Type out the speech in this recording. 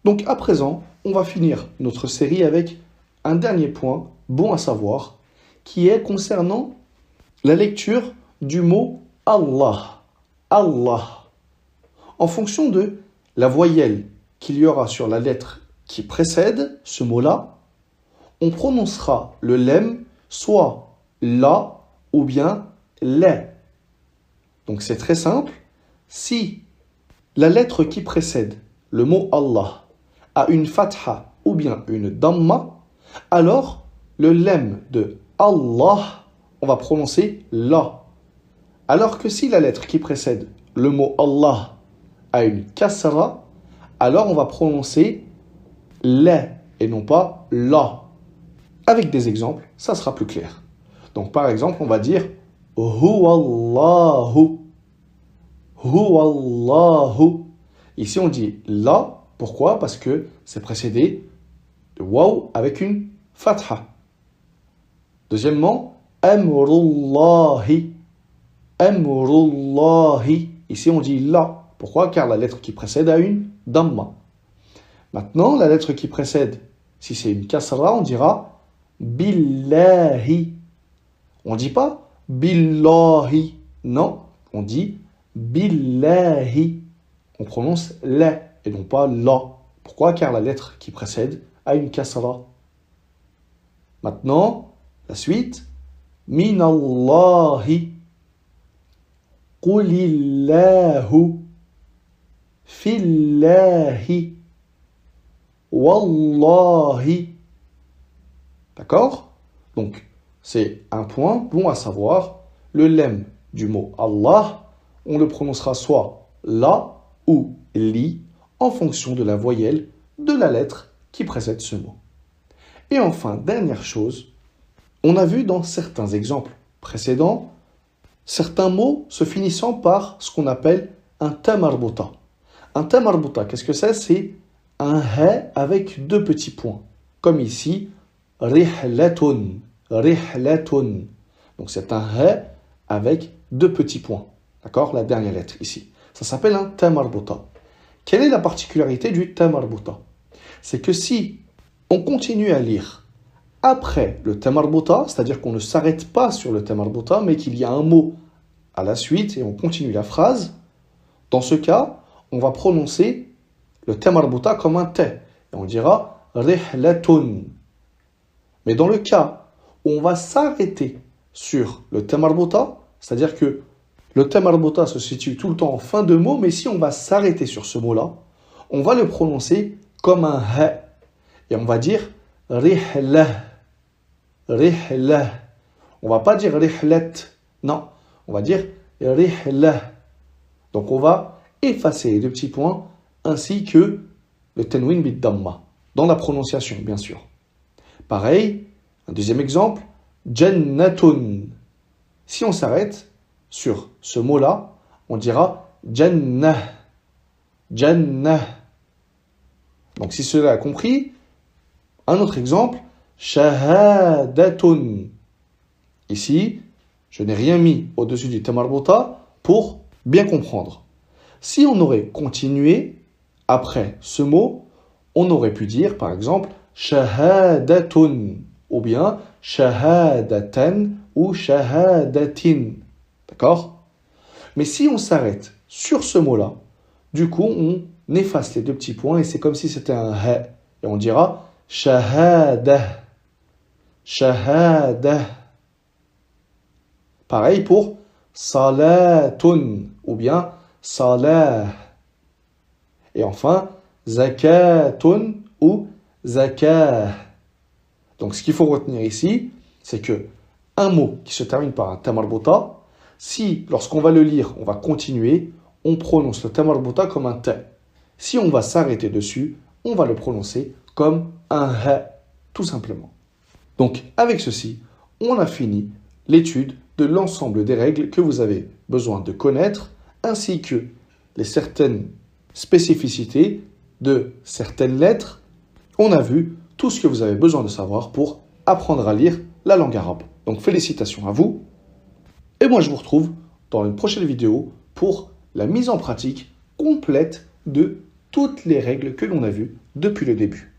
Donc à présent, on va finir notre série avec un dernier point bon à savoir, qui est concernant la lecture du mot Allah. Allah. En fonction de la voyelle qu'il y aura sur la lettre qui précède ce mot-là, on prononcera le lemme soit la ou bien les. Donc c'est très simple. Si la lettre qui précède le mot Allah a une fatha ou bien une damma, alors le lemme de Allah, on va prononcer la. Alors que si la lettre qui précède le mot Allah a une kasra, alors on va prononcer les et non pas la. Avec des exemples, ça sera plus clair. Donc par exemple, on va dire Huwallahu. Huwallahu. Ici on dit la. Pourquoi? Parce que c'est précédé de waw avec une fatha. Deuxièmement, Amrullahi. Amrullahi. Ici on dit la. Pourquoi? Car la lettre qui précède a une damma. Maintenant, la lettre qui précède, si c'est une kasra, on dira Billahi. On ne dit pas Billahi. Non, on dit Billahi. On prononce la et non pas la. Pourquoi? Car la lettre qui précède a une kasra. Maintenant, la suite. Minallahi. Qulillahu. Fillahi. Wallahi. D'accord? Donc, c'est un point bon à savoir. Le lemme du mot Allah, on le prononcera soit la ou li en fonction de la voyelle de la lettre qui précède ce mot. Et enfin, dernière chose, on a vu dans certains exemples précédents certains mots se finissant par ce qu'on appelle un ta marbuta. Un ta marbuta, qu'est-ce que c'est? C'est un ha avec deux petits points. Comme ici, rihlatun. Rihlatun. Donc c'est un ha avec deux petits points. D'accord? La dernière lettre ici. Ça s'appelle un ta marbuta. Quelle est la particularité du ta marbuta? C'est que si on continue à lire après le ta marbuta, c'est-à-dire qu'on ne s'arrête pas sur le ta marbuta, mais qu'il y a un mot à la suite et on continue la phrase, dans ce cas, on va prononcer le ta marbuta comme un t. Et on dira rihlatun. Mais dans le cas où on va s'arrêter sur le ta marbuta, c'est-à-dire que le ta marbuta se situe tout le temps en fin de mot, mais si on va s'arrêter sur ce mot-là, on va le prononcer comme un ha. Et on va dire rihlah. Rihlah. On va pas dire rihlat. Non, on va dire rihlah. Donc on va effacer les deux petits points ainsi que le tanwin bid damma dans la prononciation, bien sûr. Pareil, un deuxième exemple, jannatun. Si on s'arrête sur ce mot-là, on dira jannah. Jannah. Donc si cela a compris, un autre exemple, shahadatun. Ici, je n'ai rien mis au-dessus du ta marbuta pour bien comprendre. Si on aurait continué après ce mot, on aurait pu dire par exemple shahadatun ou bien shahadatan ou shahadatin. D'accord? Mais si on s'arrête sur ce mot-là, du coup, on efface les deux petits points et c'est comme si c'était un ha. Et on dira shahada. Shahada. Pareil pour salatun ou bien salah. Et enfin, zakatun ou zakah. Donc ce qu'il faut retenir ici, c'est que un mot qui se termine par un ta marbuta, si lorsqu'on va le lire, on va continuer, on prononce le ta marbuta comme un ta. Si on va s'arrêter dessus, on va le prononcer comme un ha, tout simplement. Donc avec ceci, on a fini l'étude de l'ensemble des règles que vous avez besoin de connaître, ainsi que les certaines spécificités de certaines lettres. On a vu tout ce que vous avez besoin de savoir pour apprendre à lire la langue arabe. Donc félicitations à vous. Et moi je vous retrouve dans une prochaine vidéo pour la mise en pratique complète de toutes les règles que l'on a vues depuis le début.